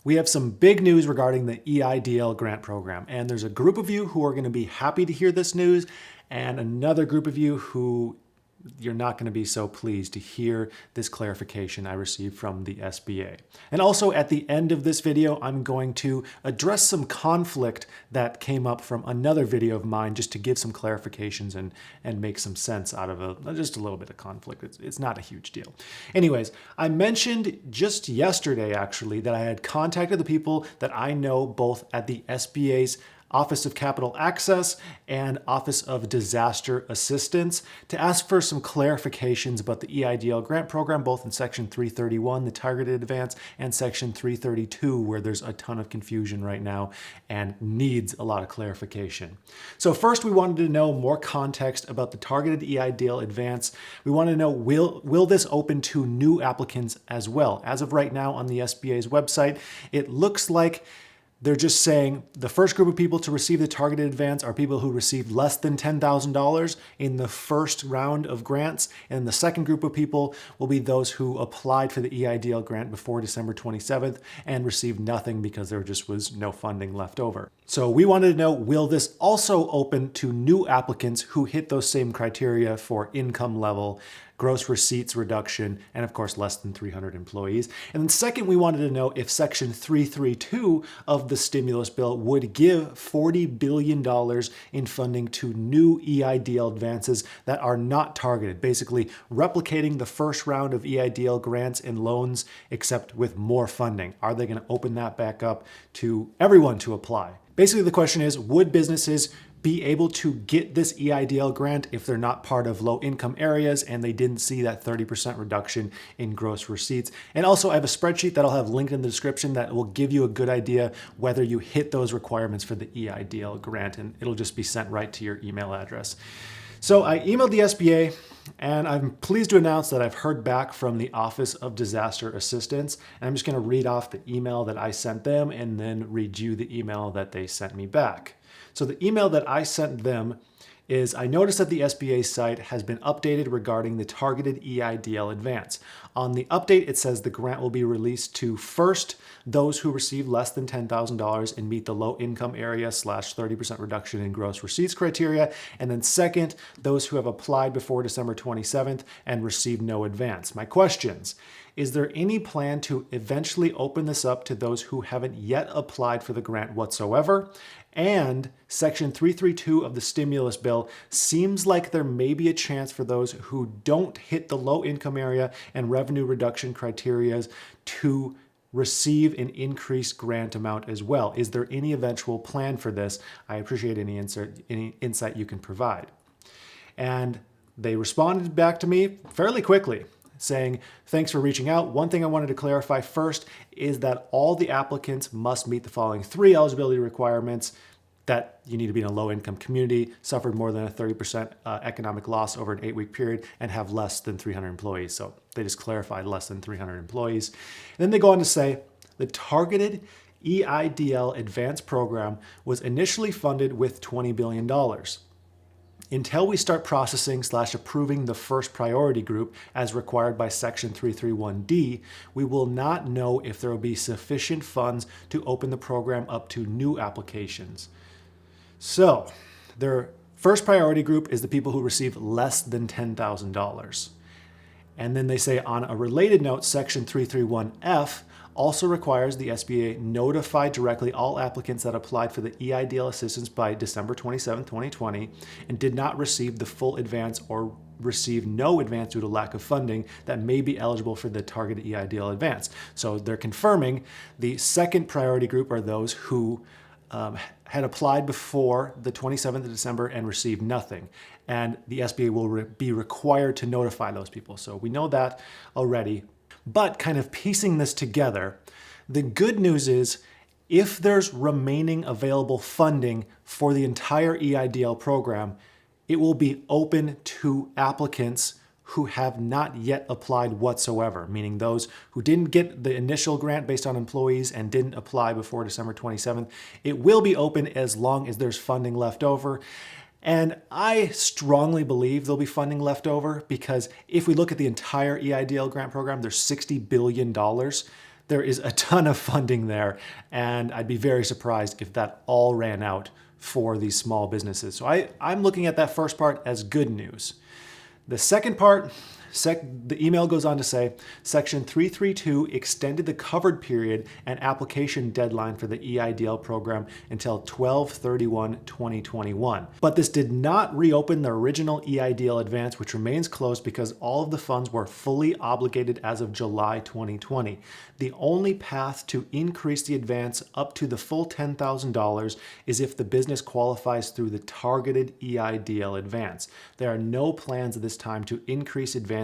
We have some big news regarding the EIDL grant program, and there's a group of you who are going to be happy to hear this news, and another group of you who you're not going to be so pleased to hear this clarification I received from the SBA. And also at the end of this video, I'm going to address some conflict that came up from another video of mine just to give some clarifications and make some sense out of just a little bit of conflict. It's not a huge deal. Anyways, I mentioned just yesterday actually that I had contacted the people that I know both at the SBA's Office of Capital Access and Office of Disaster Assistance to ask for some clarifications about the EIDL grant program, both in Section 331, the targeted advance, and Section 332, where there's a ton of confusion right now and needs a lot of clarification. So first, we wanted to know more context about the targeted EIDL advance. We want to know, will this open to new applicants as well? As of right now on the SBA's website, it looks like they're just saying the first group of people to receive the targeted advance are people who received less than $10,000 in the first round of grants. And the second group of people will be those who applied for the EIDL grant before December 27th and received nothing because there just was no funding left over. So we wanted to know, will this also open to new applicants who hit those same criteria for income level, gross receipts reduction, and of course less than 300 employees. And then second, we wanted to know if Section 332 of the stimulus bill would give $40 billion in funding to new EIDL advances that are not targeted, basically replicating the first round of EIDL grants and loans, except with more funding. Are they going to open that back up to everyone to apply? Basically, the question is, would businesses be able to get this EIDL grant if they're not part of low income areas and they didn't see that 30% reduction in gross receipts? And also I have a spreadsheet that I'll have linked in the description that will give you a good idea whether you hit those requirements for the EIDL grant, and it'll just be sent right to your email address. So I emailed the SBA, and I'm pleased to announce that I've heard back from the Office of Disaster Assistance. And I'm just going to read off the email that I sent them and then read you the email that they sent me back. So the email that I sent them is, I noticed that the SBA site has been updated regarding the targeted EIDL advance. On the update, it says the grant will be released to first, those who receive less than $10,000 and meet the low income area / 30% reduction in gross receipts criteria. And then second, those who have applied before December 27th and received no advance. My questions: is there any plan to eventually open this up to those who haven't yet applied for the grant whatsoever? And Section 332 of the stimulus bill seems like there may be a chance for those who don't hit the low income area and revenue reduction criteria to receive an increased grant amount as well. Is there any eventual plan for this? I appreciate any insight you can provide. And they responded back to me fairly quickly, saying, thanks for reaching out. One thing I wanted to clarify first is that all the applicants must meet the following 3 eligibility requirements: that you need to be in a low-income community, suffered more than a 30% economic loss over an 8-week period, and have less than 300 employees. So they just clarified less than 300 employees. And then they go on to say, the targeted EIDL advance program was initially funded with $20 billion. Until we start processing / approving the first priority group as required by Section 331D, we will not know if there will be sufficient funds to open the program up to new applications. So their first priority group is the people who receive less than $10,000. And then they say, on a related note, Section 331F also requires the SBA notify directly all applicants that applied for the EIDL assistance by December 27, 2020, and did not receive the full advance or receive no advance due to lack of funding that may be eligible for the targeted EIDL advance. So they're confirming the second priority group are those who had applied before the 27th of December and received nothing. And the SBA will be required to notify those people. So we know that already. But kind of piecing this together, the good news is if there's remaining available funding for the entire EIDL program, it will be open to applicants who have not yet applied whatsoever, meaning those who didn't get the initial grant based on employees and didn't apply before December 27th. It will be open as long as there's funding left over. And I strongly believe there'll be funding left over, because if we look at the entire EIDL grant program, there's $60 billion. there is a ton of funding there, and I'd be very surprised if that all ran out for these small businesses. So I'm looking at that first part as good news. The second part, the email goes on to say, Section 332 extended the covered period and application deadline for the EIDL program until 12/31/2021. But this did not reopen the original EIDL advance, which remains closed because all of the funds were fully obligated as of July 2020. The only path to increase the advance up to the full $10,000 is if the business qualifies through the targeted EIDL advance. There are no plans at this time to increase advances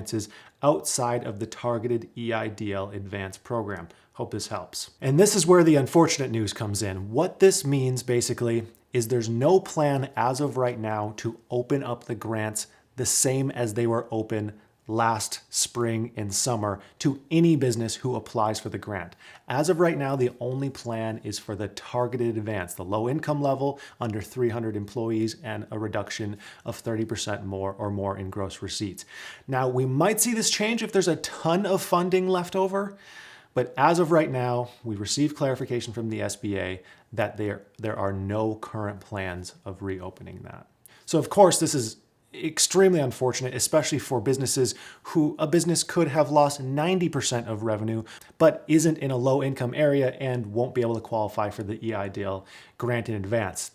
outside of the targeted EIDL advance program. Hope this helps. And this is where the unfortunate news comes in. What this means basically is there's no plan as of right now to open up the grants the same as they were open last spring and summer to any business who applies for the grant. As of right now, the only plan is for the targeted advance, the low income level under 300 employees and a reduction of 30% more in gross receipts. Now, we might see this change if there's a ton of funding left over, but as of right now, we received clarification from the SBA that there are no current plans of reopening that. So of course, this is extremely unfortunate, especially for businesses who a business could have lost 90% of revenue, but isn't in a low income area and won't be able to qualify for the EIDL grant in advance.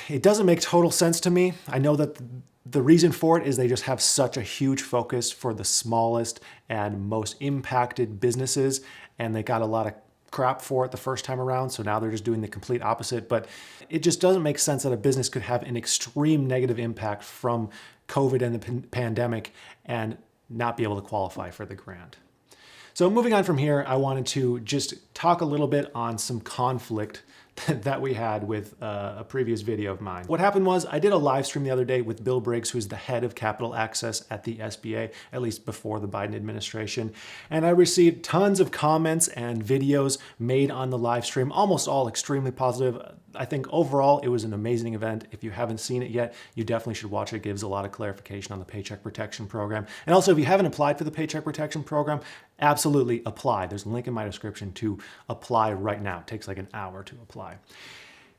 It doesn't make total sense to me. I know that the reason for it is they just have such a huge focus for the smallest and most impacted businesses, and they got a lot of crap for it the first time around, so now they're just doing the complete opposite. But it just doesn't make sense that a business could have an extreme negative impact from COVID and the pandemic and not be able to qualify for the grant. So moving on from here, I wanted to just talk a little bit on some conflict that we had with a previous video of mine. What happened was I did a live stream the other day with Bill Briggs, who's the head of capital access at the SBA, at least before the Biden administration. And I received tons of comments and videos made on the live stream, almost all extremely positive. I think overall it was an amazing event. If you haven't seen it yet, you definitely should watch it. It gives a lot of clarification on the Paycheck Protection Program. And also, if you haven't applied for the Paycheck Protection Program, absolutely apply. There's a link in my description to apply right now. It takes like an hour to apply.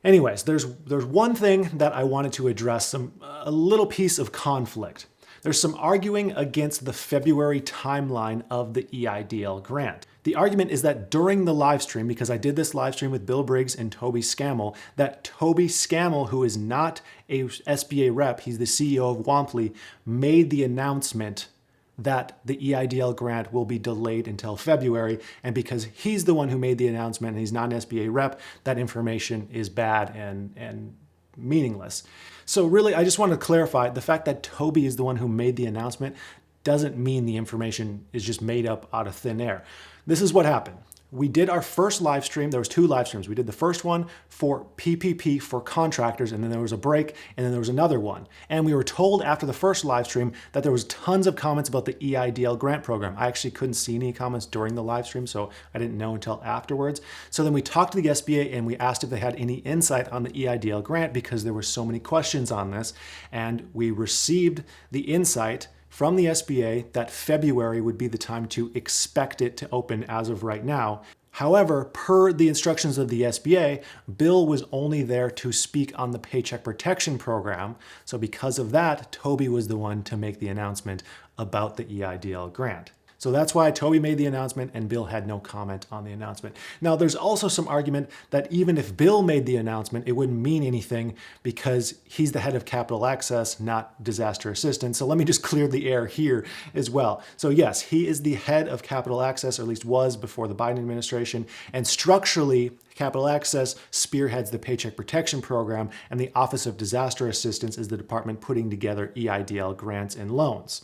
Anyways, there's one thing that I wanted to address, a little piece of conflict. There's some arguing against the February timeline of the EIDL grant. The argument is that during the live stream, because I did this live stream with Bill Briggs and Toby Scammell, that Toby Scammell, who is not a SBA rep, he's the CEO of Womply, made the announcement that the EIDL grant will be delayed until February. And because he's the one who made the announcement and he's not an SBA rep, that information is bad and meaningless. So really, I just want to clarify, the fact that Toby is the one who made the announcement doesn't mean the information is just made up out of thin air. This is what happened. We did our first live stream. There was 2 live streams. We did the first one for PPP for contractors, and then there was a break, and then there was another one. And we were told after the first live stream that there was tons of comments about the EIDL grant program. I actually couldn't see any comments during the live stream, so I didn't know until afterwards. So then we talked to the SBA and we asked if they had any insight on the EIDL grant because there were so many questions on this. And we received the insight from the SBA that February would be the time to expect it to open as of right now. However, per the instructions of the SBA, Bill was only there to speak on the Paycheck Protection Program. So because of that, Toby was the one to make the announcement about the EIDL grant. So that's why Toby made the announcement and Bill had no comment on the announcement. Now, there's also some argument that even if Bill made the announcement, it wouldn't mean anything because he's the head of capital access, not disaster assistance. So let me just clear the air here as well. So yes, he is the head of capital access, or at least was before the Biden administration. And structurally, Capital Access spearheads the Paycheck Protection Program, and the Office of Disaster Assistance is the department putting together EIDL grants and loans.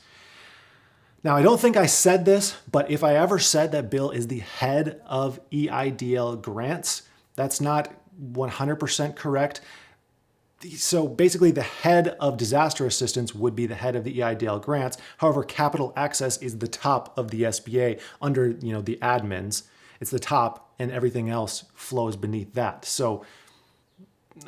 Now, I don't think I said this, but if I ever said that Bill is the head of EIDL grants, that's not 100% correct. So basically, the head of disaster assistance would be the head of the EIDL grants. However, capital access is the top of the SBA under, the admins. It's the top, and everything else flows beneath that. So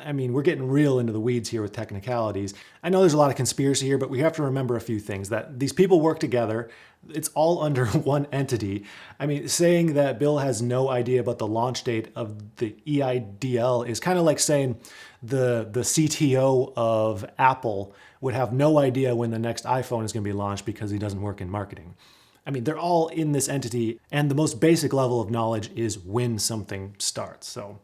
I mean, we're getting real into the weeds here with technicalities. I know there's a lot of conspiracy here, but we have to remember a few things, that these people work together. it's all under one entity. I mean, saying that Bill has no idea about the launch date of the EIDL is kind of like saying the CTO of Apple would have no idea when the next iPhone is going to be launched because he doesn't work in marketing. I mean, they're all in this entity, and the most basic level of knowledge is when something starts. So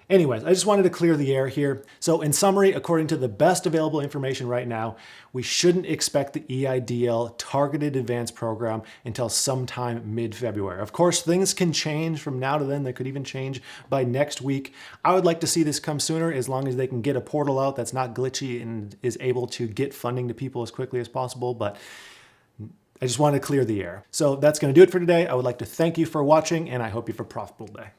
anyways, I just wanted to clear the air here. So in summary, according to the best available information right now, we shouldn't expect the EIDL targeted advance program until sometime mid-February. Of course, things can change from now to then. They could even change by next week. I would like to see this come sooner, as long as they can get a portal out that's not glitchy and is able to get funding to people as quickly as possible. But I just wanted to clear the air. So that's going to do it for today. I would like to thank you for watching, and I hope you have a profitable day.